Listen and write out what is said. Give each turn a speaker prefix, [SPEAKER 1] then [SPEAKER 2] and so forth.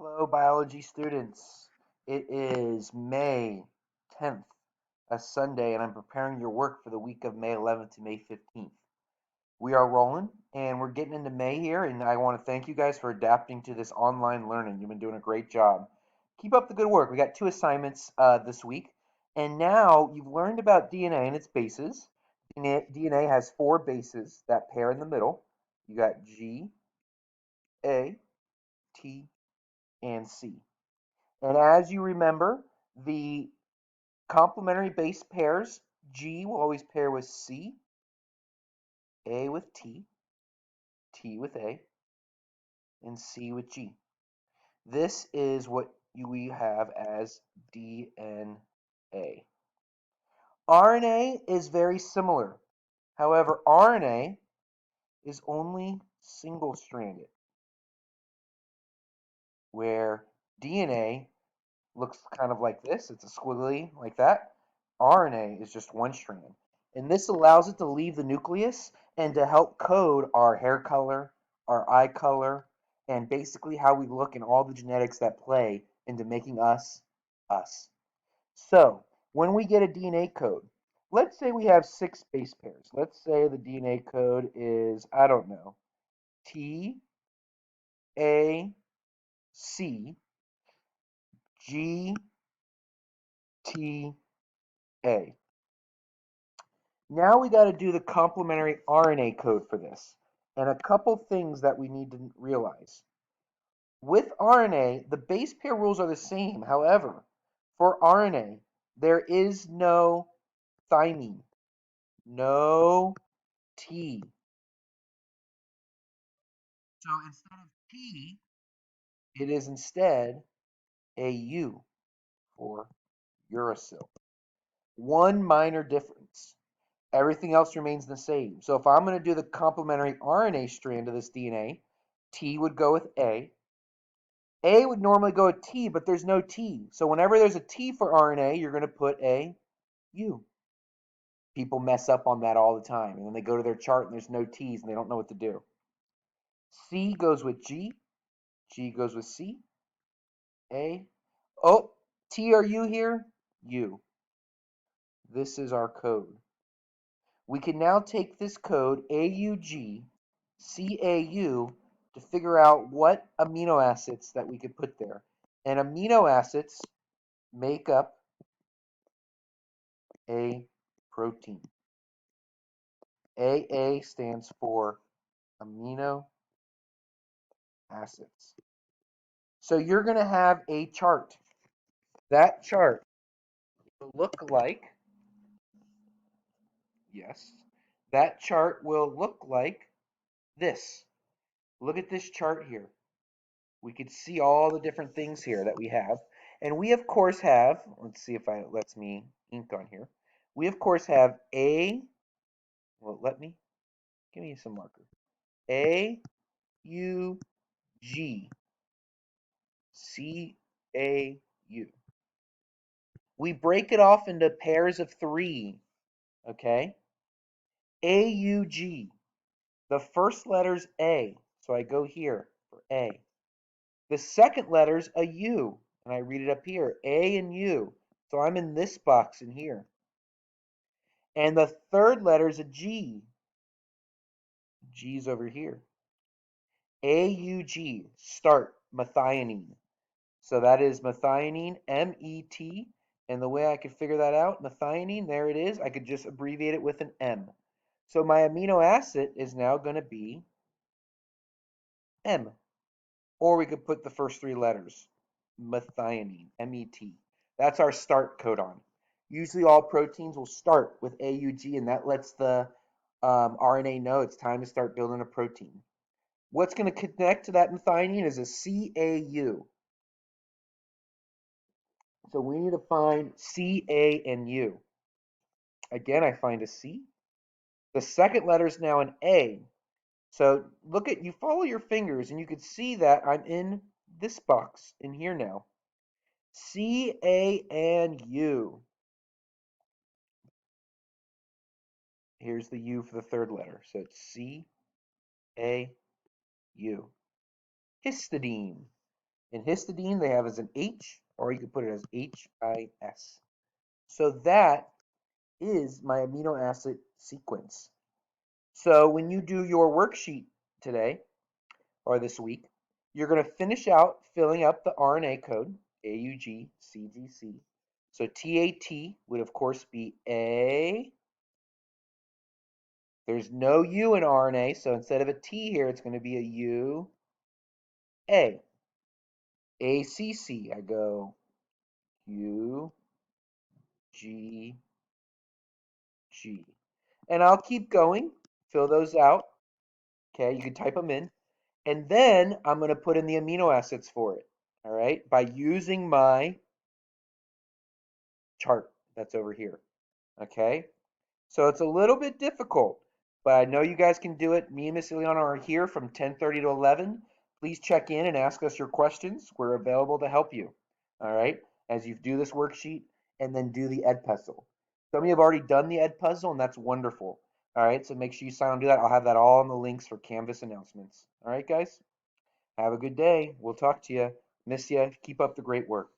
[SPEAKER 1] Hello, biology students. It is May 10th, a Sunday, and I'm preparing your work for the week of May 11th to May 15th. We are rolling, and we're getting into May here, and I want to thank you guys for adapting to this online learning. You've been doing a great job. Keep up the good work. We got two assignments this week, and now you've learned about DNA and its bases. DNA has four bases that pair in the middle. You got G, A, T, and C. And as you remember, the complementary base pairs, G will always pair with C, A with T, T with A, and C with G. This is what we have as DNA. RNA is very similar. However, RNA is only single-stranded, where DNA looks kind of like this. It's a squiggly like that. RNA is just one strand. And this allows it to leave the nucleus and to help code our hair color, our eye color, and basically how we look and all the genetics that play into making us us. So, when we get a DNA code, let's say we have six base pairs. Let's say the DNA code is, I don't know, T, A, C, G, T, A. Now we got to do the complementary RNA code for this. And a couple things that we need to realize. With RNA, the base pair rules are the same. However, for RNA, there is no thymine, no T. So instead of T, it is instead a U for uracil. One minor difference. Everything else remains the same. So if I'm going to do the complementary RNA strand of this DNA, T would go with A. A would normally go with T, but there's no T. So whenever there's a T for RNA, you're going to put a U. People mess up on that all the time. And then they go to their chart and there's no T's and they don't know what to do. C goes with G. G goes with C. A. Oh, T or U here? U. This is our code. We can now take this code AUG, CAU, to figure out what amino acids that we could put there. And amino acids make up a protein. AA stands for amino acids. So you're going to have a chart. That chart will look like, yes, that chart will look like this. Look at this chart here. We could see all the different things here that we have. And we, of course, have, let's see if it lets me ink on here. We, of course, have A, well, give me some marker. A, U, G, C, A, U. We break it off into pairs of three, okay? A, U, G. The first letter's A, so I go here for A. The second letter's a U, and I read it up here, A and U. So I'm in this box in here. And the third letter's a G. G's over here. AUG, start, methionine. So that is methionine, MET. And the way I could figure that out, methionine, there it is. I could just abbreviate it with an M. So my amino acid is now going to be M. Or we could put the first three letters, methionine, MET. That's our start codon. Usually all proteins will start with AUG, and that lets the RNA know it's time to start building a protein. What's going to connect to that methionine is a CAU. So we need to find C, A, and U. Again, I find a C. The second letter is now an A. So you follow your fingers, and you can see that I'm in this box in here now. C, A, and U. Here's the U for the third letter. So it's C, A, U. Histidine. In histidine, they have as an H, or you could put it as HIS. So that is my amino acid sequence. So when you do your worksheet today or this week, you're going to finish out filling up the RNA code, AUG, So TAT would, of course, be A. There's no U in RNA, so instead of a T here, it's going to be a U, A. ACC, I go U, G, G. And I'll keep going, fill those out. Okay, you can type them in. And then I'm going to put in the amino acids for it, all right, by using my chart that's over here, okay? So it's a little bit difficult, but I know you guys can do it. Me and Miss Ileana are here from 10:30 to 11. Please check in and ask us your questions. We're available to help you, all right, as you do this worksheet and then do the ed puzzle. Some of you have already done the ed puzzle, and that's wonderful. All right, so make sure you sign on and do that. I'll have that all in the links for Canvas announcements. All right, guys? Have a good day. We'll talk to you. Miss you. Keep up the great work.